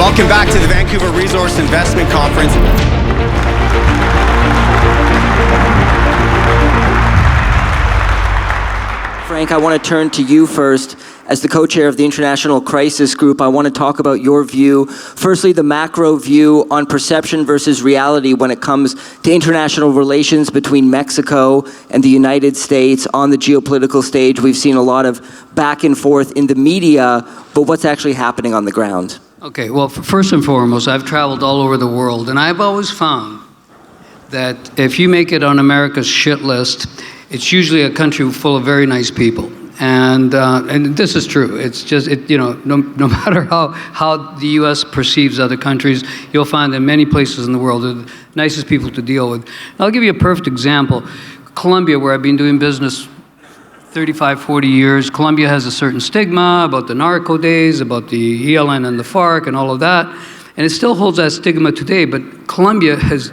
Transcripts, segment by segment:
Welcome back to the Vancouver Resource Investment Conference. Frank, I want to turn to you first. As the co-chair of the International Crisis Group, I want to talk about your view. Firstly, the macro view on perception versus reality when it comes to international relations between Mexico and the United States on the geopolitical stage. We've seen a lot of back and forth in the media, but what's actually happening on the ground? Okay, well, first and foremost, I've traveled all over the world, and I've always found that if you make it on America's shit list, it's usually a country full of very nice people. And this is true. It's just, no matter how the U.S. perceives other countries, you'll find that many places in the world are the nicest people to deal with. I'll give you a perfect example. Colombia, where I've been doing business 35, 40 years, Colombia has a certain stigma about the narco days, about the ELN and the FARC and all of that. And it still holds that stigma today, but Colombia has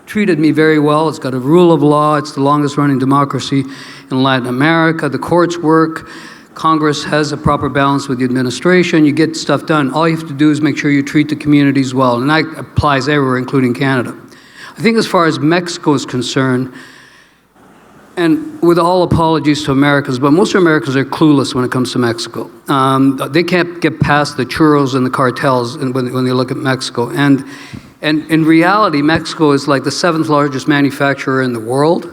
treated me very well. It's got a rule of law. It's the longest running democracy in Latin America. The courts work. Congress has a proper balance with the administration. You get stuff done. All you have to do is make sure you treat the communities well. And that applies everywhere, including Canada. I think as far as Mexico is concerned, and with all apologies to Americans, but most Americans are clueless when it comes to Mexico. They can't get past the churros and the cartels when they look at Mexico. And in reality, Mexico is like the 7th largest manufacturer in the world.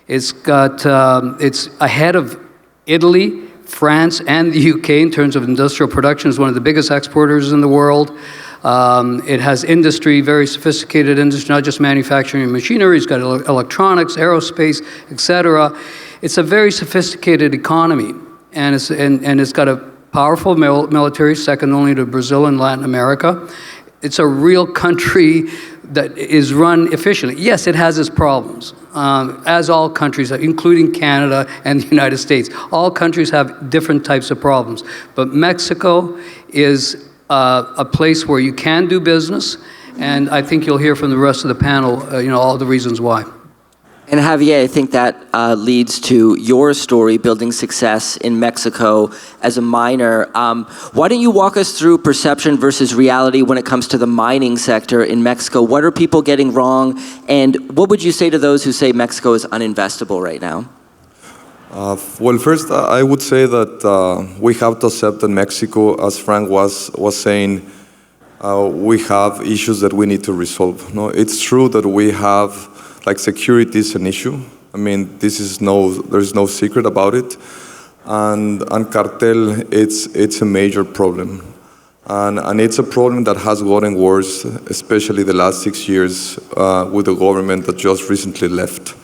It's ahead of Italy, France, and the UK in terms of industrial production. It's one of the biggest exporters in the world. It has industry, very sophisticated industry, not just manufacturing and machinery. It's got electronics, aerospace, etc. It's a very sophisticated economy, and it's got a powerful military, second only to Brazil and Latin America. It's a real country that is run efficiently. Yes, it has its problems, as all countries, including Canada and the United States. All countries have different types of problems. But Mexico is a place where you can do business, and I think you'll hear from the rest of the panel, all the reasons why. And Javier, I think that leads to your story, building success in Mexico as a miner. Why don't you walk us through perception versus reality when it comes to the mining sector in Mexico? What are people getting wrong? And what would you say to those who say Mexico is uninvestable right now? Well, first, I would say that we have to accept that Mexico, as Frank was saying, we have issues that we need to resolve. No, it's true that we have, like, security is an issue. I mean, there's no secret about it. And cartel, it's a major problem. And it's a problem that has gotten worse, especially the last 6 years with the government that just recently left.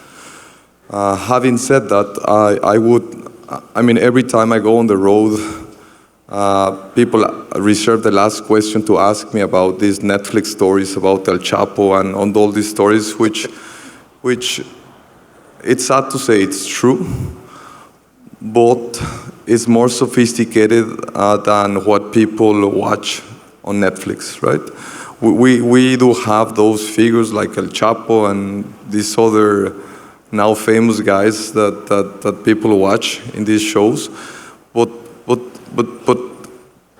Having said that, I mean, every time I go on the road, people reserve the last question to ask me about these Netflix stories about El Chapo and on all these stories, which it's sad to say it's true, but it's more sophisticated than what people watch on Netflix, right? We do have those figures like El Chapo and these other now famous guys that people watch in these shows, but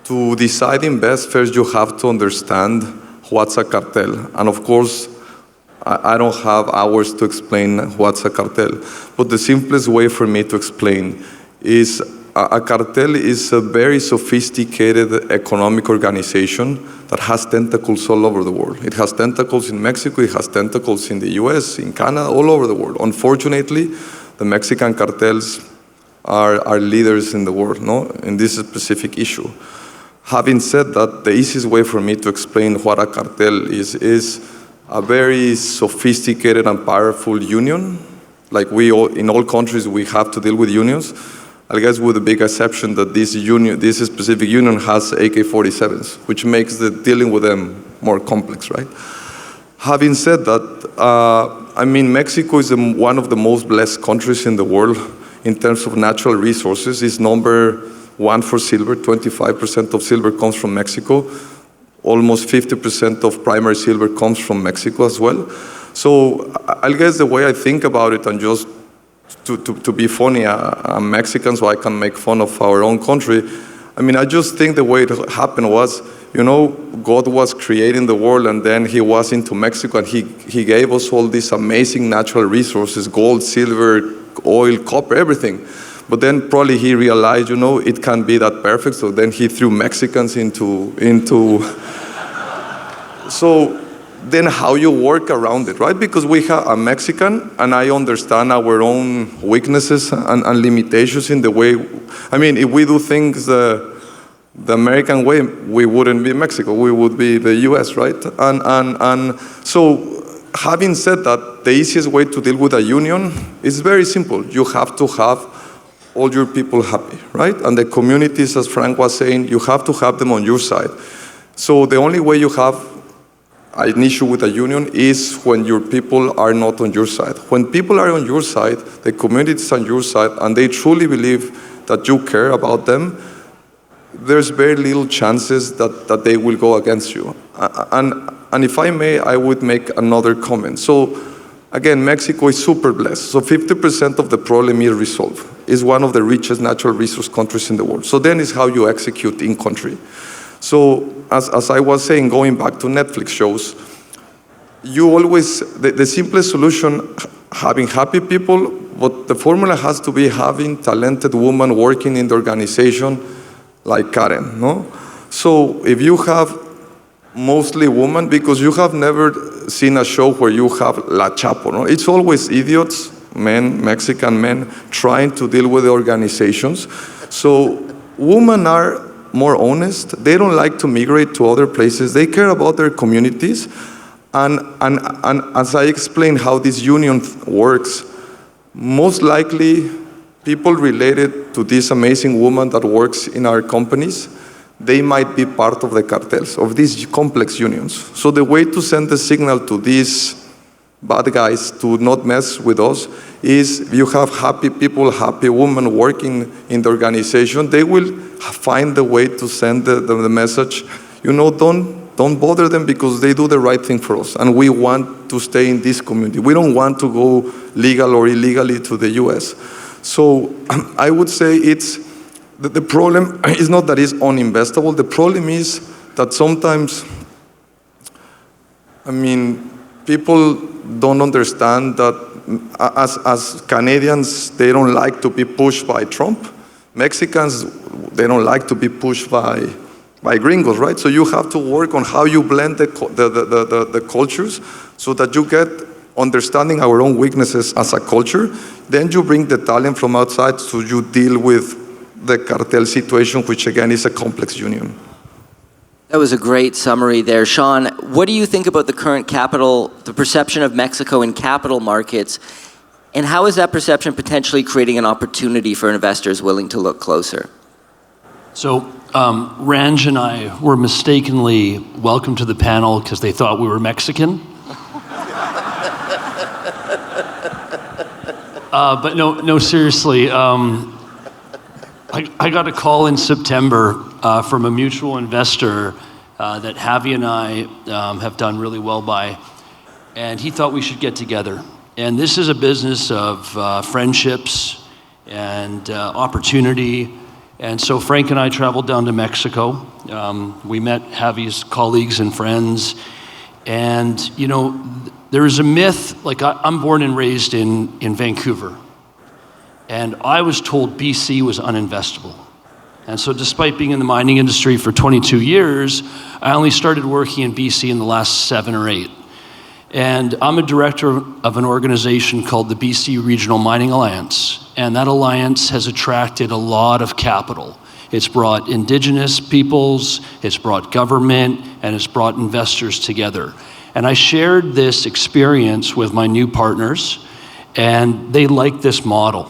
to decide invest, first you have to understand what's a cartel. And of course, I don't have hours to explain what's a cartel, but the simplest way for me to explain is a cartel is a very sophisticated economic organization that has tentacles all over the world. It has tentacles in Mexico, it has tentacles in the US, in Canada, all over the world. Unfortunately, the Mexican cartels are leaders in the world, no, in this specific issue. Having said that, the easiest way for me to explain what a cartel is a very sophisticated and powerful union. Like in all countries, we have to deal with unions. I guess with the big exception that this specific union has AK-47s, which makes the dealing with them more complex, right? Having said that, I mean, Mexico is one of the most blessed countries in the world in terms of natural resources. It's number 1 for silver. 25% of silver comes from Mexico. Almost 50% of primary silver comes from Mexico as well. So I guess the way I think about it, and just to be funny, I'm Mexican, so I can make fun of our own country. I mean, I just think the way it happened was, God was creating the world, and then he was into Mexico, and he gave us all these amazing natural resources, gold, silver, oil, copper, everything. But then probably he realized, it can't be that perfect, so then he threw Mexicans into so then how you work around it, right? Because we have a Mexican, and I understand our own weaknesses and limitations in the way, I mean, if we do things the American way, we wouldn't be Mexico, we would be the US, right? And so having said that, the easiest way to deal with a union is very simple. You have to have all your people happy, right? And the communities, as Frank was saying, you have to have them on your side. So the only way you have an issue with a union is when your people are not on your side. When people are on your side, the community is on your side, and they truly believe that you care about them, there's very little chances that they will go against you. And if I may, I would make another comment. So again, Mexico is super blessed. So 50% of the problem is resolved. It's one of the richest natural resource countries in the world. So then it's how you execute in country. So as I was saying, going back to Netflix shows, you always, the simplest solution, having happy people, but the formula has to be having talented women working in the organization like Karen, no? So if you have mostly women, because you have never seen a show where you have La Chapo, no? It's always idiots, men, Mexican men, trying to deal with the organizations. So women are more honest. They don't like to migrate to other places. They care about their communities. And as I explained how this union works, most likely people related to this amazing woman that works in our companies, they might be part of the cartels, of these complex unions. So the way to send the signal to these bad guys to not mess with us is you have happy people, happy women working in the organization, they will find the way to send the message, don't bother them because they do the right thing for us. And we want to stay in this community. We don't want to go legal or illegally to the US. So I would say the problem is not that it's uninvestable. The problem is that sometimes, people don't understand that as Canadians, they don't like to be pushed by Trump. Mexicans, they don't like to be pushed by gringos, right? So you have to work on how you blend the cultures so that you get understanding our own weaknesses as a culture. Then you bring the talent from outside so you deal with the cartel situation, which again is a complex union. That was a great summary there. Sean, what do you think about the current the perception of Mexico in capital markets, and how is that perception potentially creating an opportunity for investors willing to look closer? So Ranj and I were mistakenly welcomed to the panel because they thought we were Mexican. But no, seriously. I got a call in September from a mutual investor that Javi and I have done really well by, and he thought we should get together. And this is a business of friendships and opportunity. And so Frank and I traveled down to Mexico. We met Javi's colleagues and friends. And, there is a myth, like I'm born and raised in Vancouver. And I was told BC was uninvestable. And so despite being in the mining industry for 22 years, I only started working in BC in the last 7 or 8. And I'm a director of an organization called the BC Regional Mining Alliance. And that alliance has attracted a lot of capital. It's brought Indigenous peoples, it's brought government, and it's brought investors together. And I shared this experience with my new partners, and they like this model.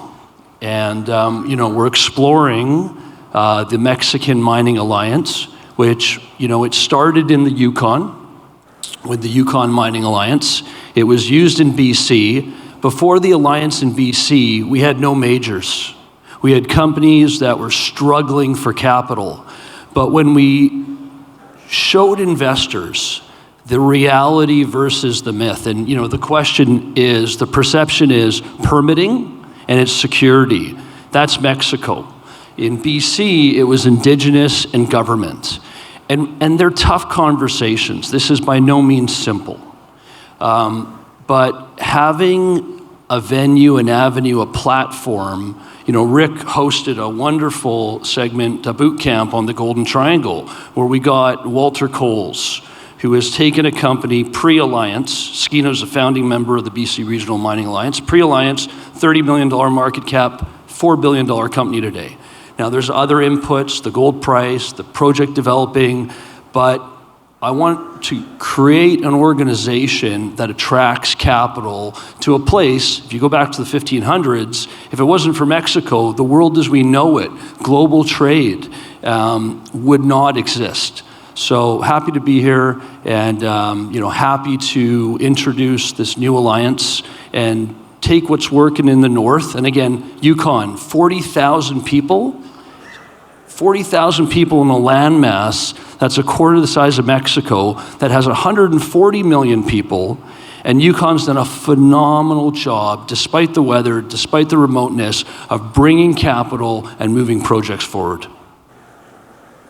And we're exploring the Mexican Mining Alliance, which, it started in the Yukon, with the Yukon Mining Alliance. It was used in BC. Before the alliance in BC, we had no majors. We had companies that were struggling for capital. But when we showed investors the reality versus the myth, and the question is, the perception is permitting and it's security. That's Mexico. In BC, it was indigenous and government. And they're tough conversations. This is by no means simple. But having a venue, an avenue, a platform, Rick hosted a wonderful segment, a boot camp on the Golden Triangle, where we got Walter Coles, who has taken a company, Pre-Alliance. Skino's a founding member of the BC Regional Mining Alliance. Pre-Alliance, $30 million market cap, $4 billion company today. Now there's other inputs, the gold price, the project developing, but I want to create an organization that attracts capital to a place. If you go back to the 1500s, if it wasn't for Mexico, the world as we know it, global trade, would not exist. So happy to be here, and happy to introduce this new alliance and take what's working in the north. And again, Yukon, 40,000 people. 40,000 people in a landmass that's a quarter the size of Mexico, that has 140 million people, and Yukon's done a phenomenal job, despite the weather, despite the remoteness, of bringing capital and moving projects forward.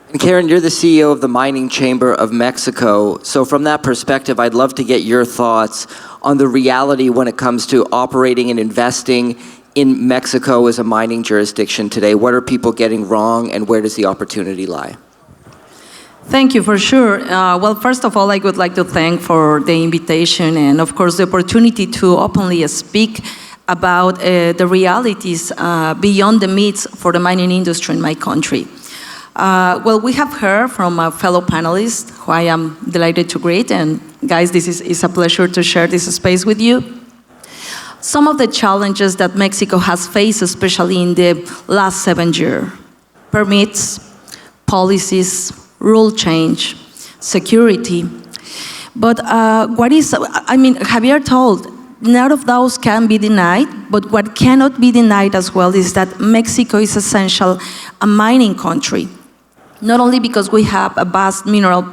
And Karen, you're the CEO of the Mining Chamber of Mexico. So from that perspective, I'd love to get your thoughts on the reality when it comes to operating and investing in Mexico as a mining jurisdiction today. What are people getting wrong, and where does the opportunity lie? Thank you, for sure. Well, first of all, I would like to thank for the invitation and, of course, the opportunity to openly speak about the realities beyond the myths for the mining industry in my country. Well, we have heard from a fellow panelist, who I am delighted to greet, and guys, this is a pleasure to share this space with you. Some of the challenges that Mexico has faced, especially in the last 7 years: permits, policies, rule change, security. But Javier told, none of those can be denied, but what cannot be denied as well is that Mexico is essential a mining country. Not only because we have a vast mineral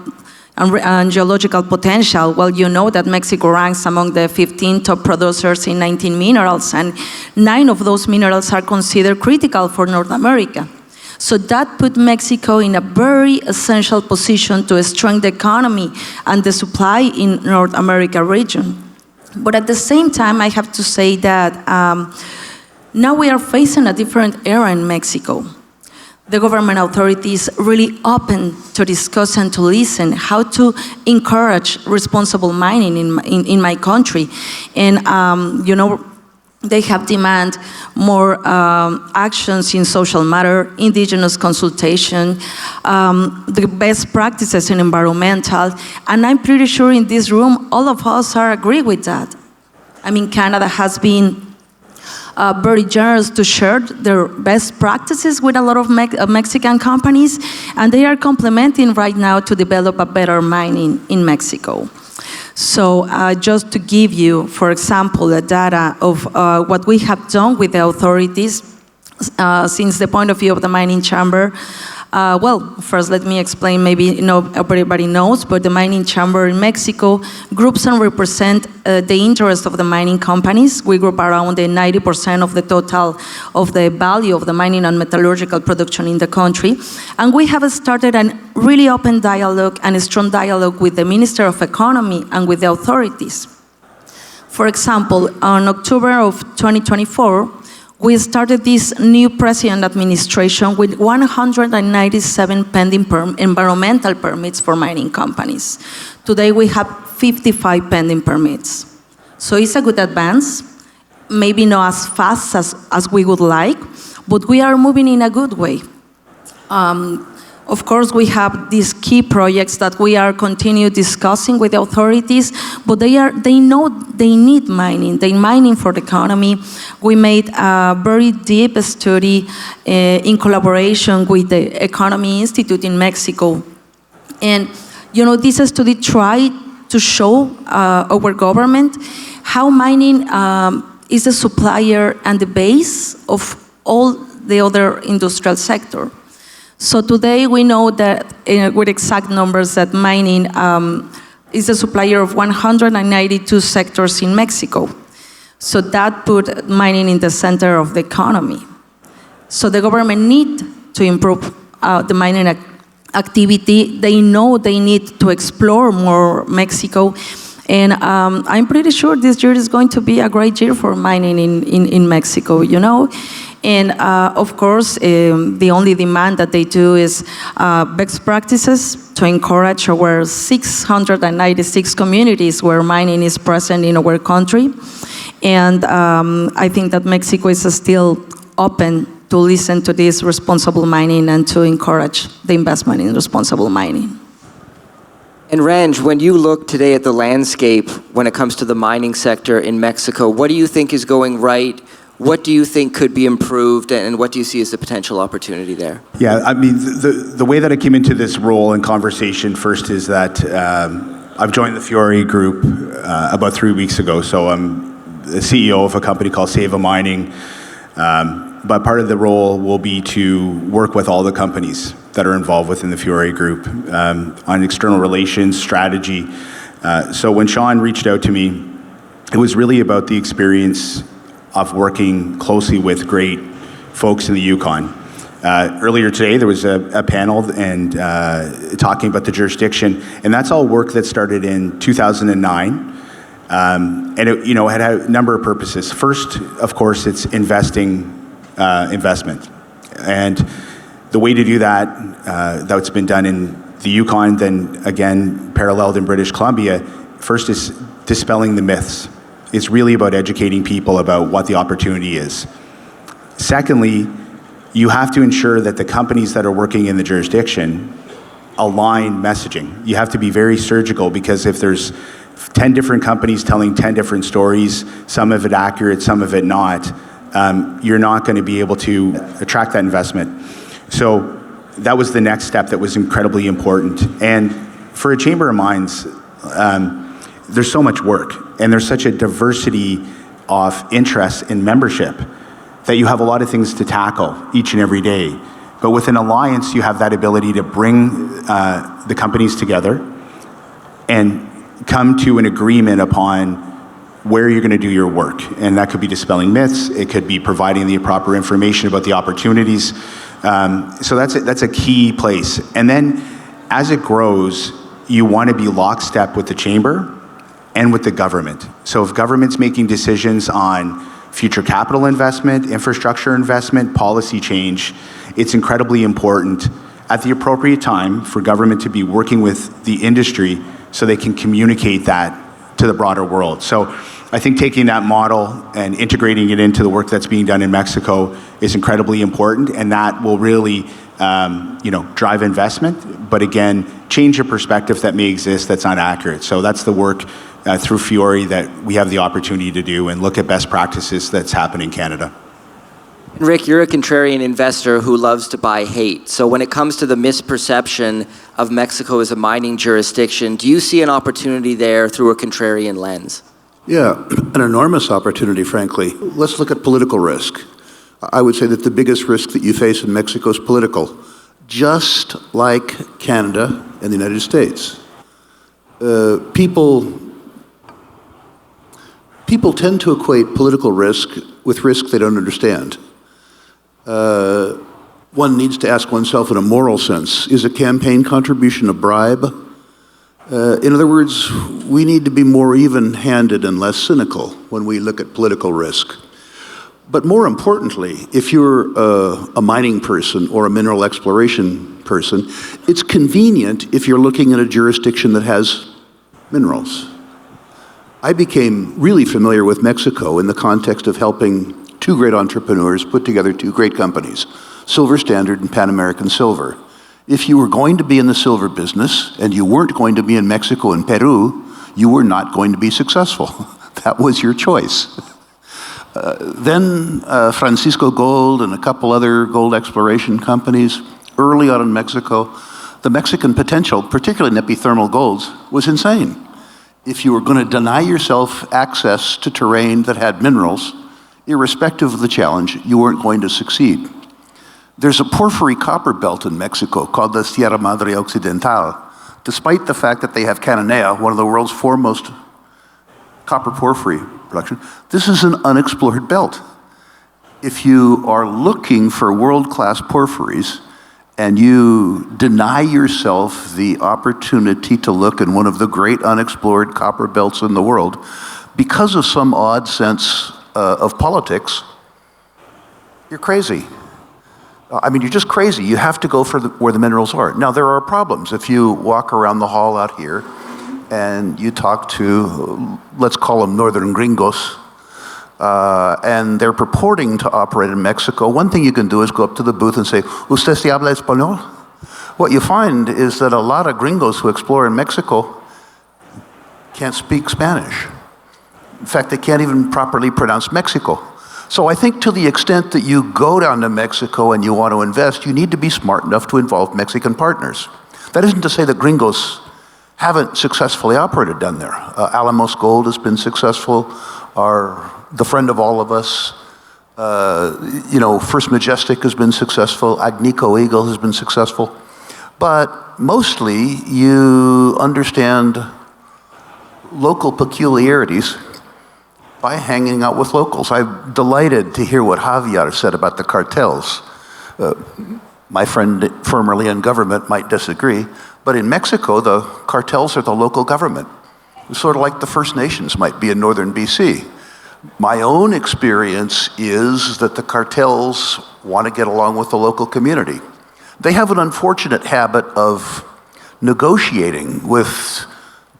and geological potential. Well, you know that Mexico ranks among the 15 top producers in 19 minerals, and 9 of those minerals are considered critical for North America. So that put Mexico in a very essential position to strengthen the economy and the supply in North America region. But at the same time, I have to say that now we are facing a different era in Mexico. The government authorities really open to discuss and to listen how to encourage responsible mining in my country. And, they have demand more actions in social matter, indigenous consultation, the best practices in environmental, and I'm pretty sure in this room, all of us are agree with that. I mean, Canada has been very generous to share their best practices with a lot of Mexican companies, and they are complementing right now to develop a better mining in Mexico. So just to give you, for example, the data of what we have done with the authorities since the point of view of the mining chamber. Well, first let me explain, maybe everybody knows, but the mining chamber in Mexico groups and represent the interest of the mining companies. We group around the 90% of the total of the value of the mining and metallurgical production in the country. And we have started a really open dialogue and a strong dialogue with the Minister of Economy and with the authorities. For example, on October of 2024, we started this new president administration with 197 pending environmental permits for mining companies. Today we have 55 pending permits. So it's a good advance, maybe not as fast as we would like, but we are moving in a good way. Of course, we have these key projects that we are continue discussing with the authorities, but they know they need mining. They mining for the economy. We made a very deep study in collaboration with the Economy Institute in Mexico. And, this study tried to show our government how mining is a supplier and the base of all the other industrial sector. So today we know that with exact numbers that mining is a supplier of 192 sectors in Mexico. So that put mining in the center of the economy. So the government need to improve the mining activity. They know they need to explore more Mexico. And I'm pretty sure this year is going to be a great year for mining in Mexico, you know. And of course, the only demand that they do is best practices to encourage our 696 communities where mining is present in our country. And I think that Mexico is still open to listen to this responsible mining and to encourage the investment in responsible mining. And Ranj, when you look today at the landscape when it comes to the mining sector in Mexico, what do you think is going right? What do you think could be improved, and what do you see as the potential opportunity there? Yeah, I mean, the way that I came into this role and conversation first is that I've joined the VRIC group about 3 weeks ago, so I'm the CEO of a company called Seva Mining, but part of the role will be to work with all the companies that are involved within the VRIC group on external relations, strategy. So when Sean reached out to me, it was really about the experience of working closely with great folks in the Yukon. Earlier today, there was a panel and talking about the jurisdiction, and that's all work that started in 2009, and it, you know, had a number of purposes. First, of course, it's investment, and the way to do that, that's been done in the Yukon, then again paralleled in British Columbia. First is dispelling the myths. It's really about educating people about what the opportunity is. Secondly, you have to ensure that the companies that are working in the jurisdiction align messaging. You have to be very surgical, because if there's 10 different companies telling 10 different stories, some of it accurate, some of it not, you're not going to be able to attract that investment. So that was the next step that was incredibly important. And for a Chamber of Mines, there's so much work, and there's such a diversity of interests in membership that you have a lot of things to tackle each and every day. But with an alliance, you have that ability to bring the companies together and come to an agreement upon where you're going to do your work. And that could be dispelling myths, it could be providing the proper information about the opportunities. So that's a key place. And then as it grows, you want to be lockstep with the Chamber and with the government. So if government's making decisions on future capital investment, infrastructure investment, policy change, it's incredibly important at the appropriate time for government to be working with the industry so they can communicate that to the broader world. So I think taking that model and integrating it into the work that's being done in Mexico is incredibly important, and that will really drive investment, but again, change a perspective that may exist that's not accurate. So that's the work through VRIC that we have the opportunity to do and look at best practices that's happening in Canada. Rick, you're a contrarian investor who loves to buy hate. So when it comes to the misperception of Mexico as a mining jurisdiction, do you see an opportunity there through a contrarian lens? Yeah, an enormous opportunity, frankly. Let's look at political risk. I would say that the biggest risk that you face in Mexico is political, just like Canada and the United States. People tend to equate political risk with risk they don't understand. One needs to ask oneself in a moral sense, is a campaign contribution a bribe? In other words, we need to be more even-handed and less cynical when we look at political risk. But more importantly, if you're a mining person or a mineral exploration person, it's convenient if you're looking at a jurisdiction that has minerals. I became really familiar with Mexico in the context of helping two great entrepreneurs put together two great companies, Silver Standard and Pan American Silver. If you were going to be in the silver business and you weren't going to be in Mexico and Peru, you were not going to be successful. That was your choice. Then Francisco Gold and a couple other gold exploration companies, early on in Mexico, the Mexican potential, particularly in epithermal golds, was insane. If you were going to deny yourself access to terrain that had minerals, irrespective of the challenge, you weren't going to succeed. There's a porphyry copper belt in Mexico called the Sierra Madre Occidental, despite the fact that they have Cananea, one of the world's foremost copper porphyry production. This is an unexplored belt. If you are looking for world-class porphyries, and you deny yourself the opportunity to look in one of the great unexplored copper belts in the world because of some odd sense of politics, you're crazy. I mean, you're just crazy. You have to go for where the minerals are. Now, there are problems. If you walk around the hall out here and you talk to, let's call them northern gringos, and they're purporting to operate in Mexico, one thing you can do is go up to the booth and say, ¿Usted si habla español? What you find is that a lot of gringos who explore in Mexico can't speak Spanish. In fact, they can't even properly pronounce Mexico. So I think to the extent that you go down to Mexico and you want to invest, you need to be smart enough to involve Mexican partners. That isn't to say that gringos haven't successfully operated down there. Alamos Gold has been successful. The friend of all of us, First Majestic has been successful. Agnico Eagle has been successful. But mostly you understand local peculiarities by hanging out with locals. I'm delighted to hear what Javier said about the cartels. My friend formerly in government might disagree, but in Mexico, the cartels are the local government. It's sort of like the First Nations might be in northern BC. My own experience is that the cartels want to get along with the local community. They have an unfortunate habit of negotiating with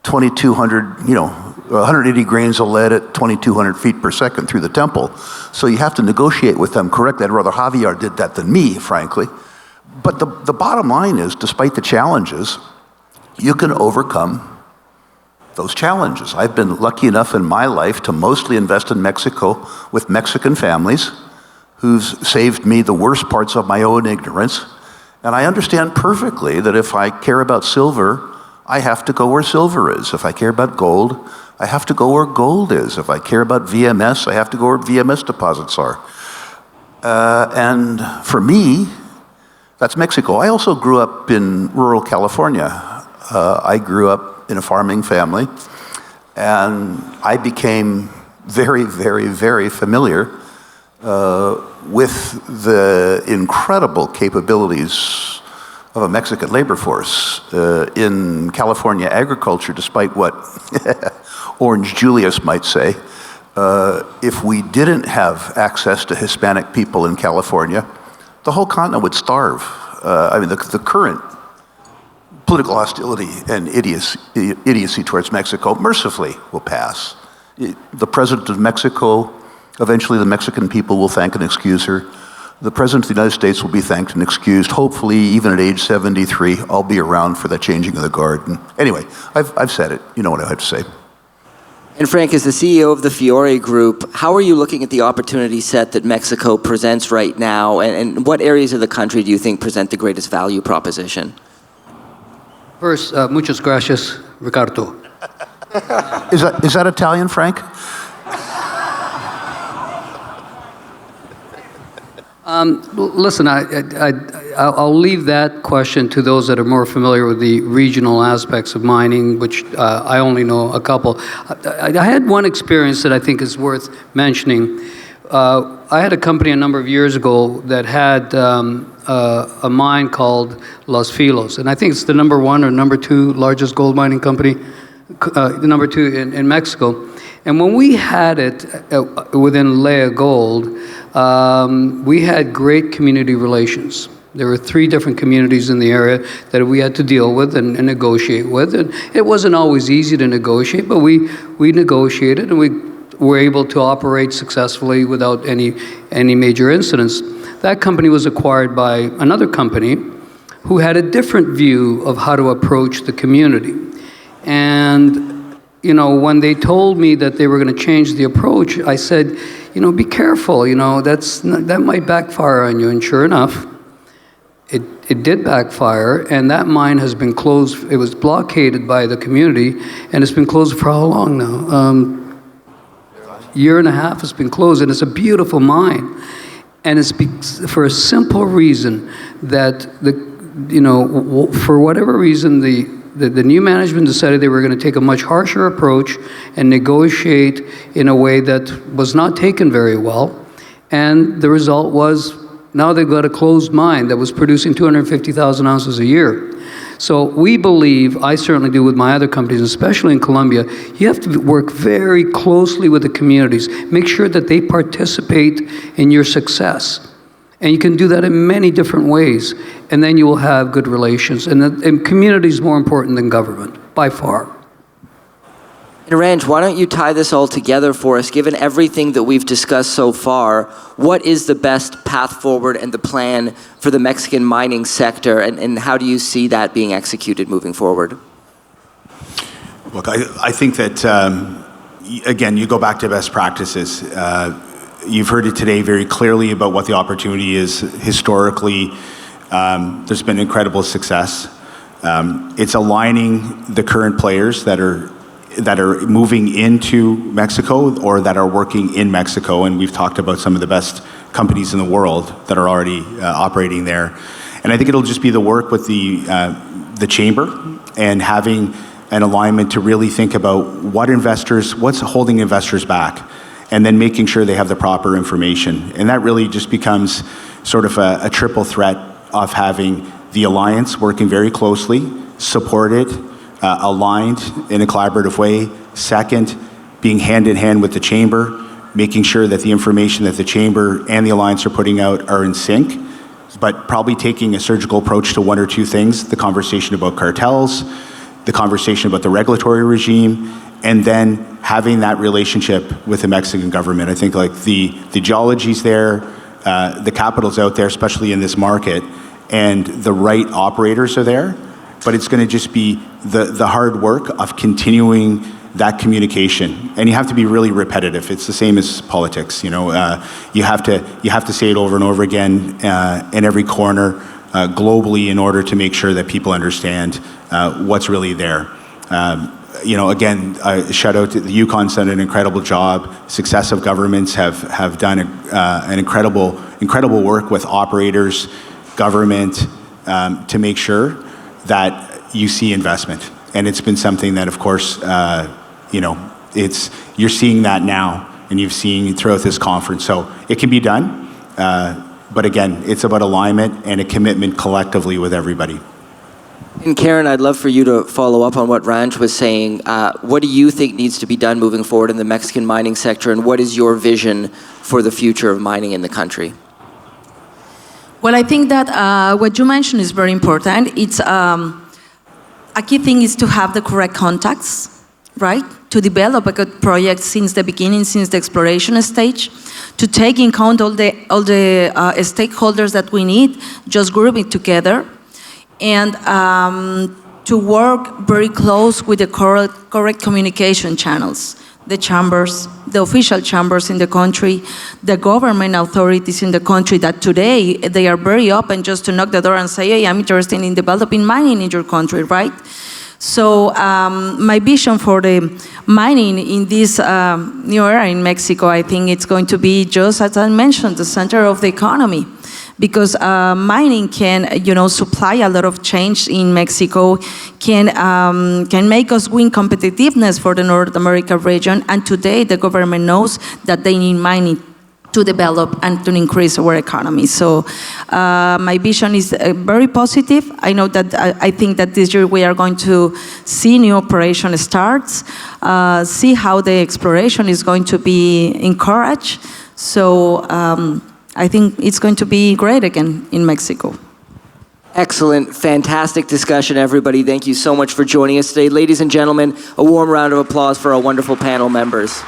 2,200, 180 grains of lead at 2,200 feet per second through the temple. So you have to negotiate with them correctly. I'd rather Javier did that than me, frankly. But the bottom line is, despite the challenges, you can overcome those challenges. I've been lucky enough in my life to mostly invest in Mexico with Mexican families who've saved me the worst parts of my own ignorance. And I understand perfectly that if I care about silver, I have to go where silver is. If I care about gold, I have to go where gold is. If I care about VMS, I have to go where VMS deposits are. And for me, that's Mexico. I also grew up in rural California. I grew up in a farming family, and I became very, very, very familiar with the incredible capabilities of a Mexican labor force. In California agriculture, despite what Orange Julius might say, if we didn't have access to Hispanic people in California, the whole continent would starve. The current political hostility and idiocy towards Mexico mercifully will pass. The president of Mexico, eventually the Mexican people will thank and excuse her. The President of the United States will be thanked and excused. Hopefully, even at age 73, I'll be around for that changing of the guard. And anyway, I've said it. You know what I have to say. And Frank, as the CEO of the Fiore Group, how are you looking at the opportunity set that Mexico presents right now? And what areas of the country do you think present the greatest value proposition? First, muchas gracias, Ricardo. Is that Italian, Frank? Listen, I'll leave that question to those that are more familiar with the regional aspects of mining, which I only know a couple. I had one experience that I think is worth mentioning. I had a company a number of years ago that had a mine called Los Filos, and I think it's the number 1 or number 2 largest gold mining company, the number 2 in Mexico. And when we had it within Lea Gold, we had great community relations. There were 3 different communities in the area that we had to deal with and negotiate with. And it wasn't always easy to negotiate, but we negotiated and we were able to operate successfully without any major incidents. That company was acquired by another company who had a different view of how to approach the community. And when they told me that they were going to change the approach, I said, be careful, that might backfire on you. And sure enough, it did backfire, and that mine has been closed. It was blockaded by the community, and it's been closed for how long now? Year and a half it's been closed, and it's a beautiful mine. And it's for a simple reason that, for whatever reason, the new management decided they were going to take a much harsher approach and negotiate in a way that was not taken very well. And the result was Now they've got a closed mine that was producing 250,000 ounces a year. So we believe, I certainly do with my other companies, especially in Colombia, you have to work very closely with the communities. Make sure that they participate in your success. And you can do that in many different ways. And then you will have good relations. And community is more important than government, by far. And Ranj, why don't you tie this all together for us? Given everything that we've discussed so far, what is the best path forward and the plan for the Mexican mining sector, and how do you see that being executed moving forward? Look, I think that, again, you go back to best practices. You've heard it today very clearly about what the opportunity is. Historically, there's been incredible success. It's aligning the current players that are moving into Mexico or that are working in Mexico, and we've talked about some of the best companies in the world that are already operating there. And I think it'll just be the work with the chamber and having an alignment to really think about what's holding investors back, and then making sure they have the proper information. And that really just becomes sort of a triple threat of having the alliance working very closely, supported, aligned in a collaborative way. Second, being hand in hand with the chamber, making sure that the information that the chamber and the alliance are putting out are in sync, but probably taking a surgical approach to one or two things: the conversation about cartels, the conversation about the regulatory regime, and then having that relationship with the Mexican government. I think like the geology's there, the capital's out there, especially in this market, and the right operators are there. But it's going to just be the hard work of continuing that communication, and you have to be really repetitive. It's the same as politics, you know. You have to say it over and over again in every corner, globally, in order to make sure that people understand what's really there. You know, again, shout out to the Yukon's done an incredible job. Successive governments have done an incredible work with operators, government, to make sure that you see investment. And it's been something that, of course, you know, you're seeing that now, and you've seen throughout this conference. So it can be done, but again, it's about alignment and a commitment collectively with everybody. And Karen, I'd love for you to follow up on what Ranj was saying. What do you think needs to be done moving forward in the Mexican mining sector, and what is your vision for the future of mining in the country? Well, I think that what you mentioned is very important. It's a key thing is to have the correct contacts, right? To develop a good project since the beginning, since the exploration stage, to take in account all the stakeholders that we need, just group it together, and to work very close with the correct communication channels. The chambers, the official chambers in the country, the government authorities in the country that today they are very open just to knock the door and say, hey, I'm interested in developing mining in your country, right? So my vision for the mining in this new era in Mexico, I think it's going to be, just as I mentioned, the center of the economy. Because mining can, supply a lot of change in Mexico, can make us win competitiveness for the North America region. And today, the government knows that they need mining to develop and to increase our economy. So my vision is very positive. I know that I think that this year we are going to see new operation starts, see how the exploration is going to be encouraged. So. I think it's going to be great again in Mexico. Excellent, fantastic discussion, everybody. Thank you so much for joining us today. Ladies and gentlemen, a warm round of applause for our wonderful panel members.